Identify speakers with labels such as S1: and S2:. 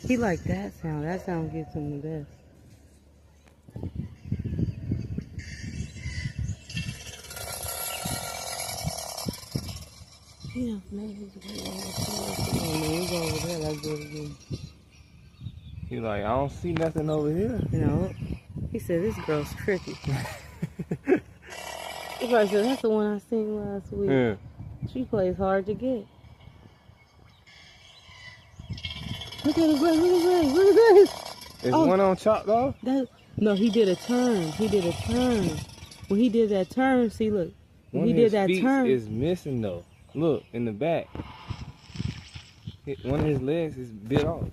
S1: He like that sound. That sound gives him the best. Yeah, maybe we go over there like that again.
S2: He like, I don't see nothing over here.
S1: No. He said, this girl's tricky. He probably said, that's the one I seen last week.
S2: Yeah.
S1: She plays hard to get. Look at his leg, look at his leg, look at this.
S2: Is one on chop though?
S1: No, he did a turn. He did a turn. When he did that turn, see, look. When he did that turn.
S2: One of his feet is missing though. Look, in the back. One of his legs is bit off.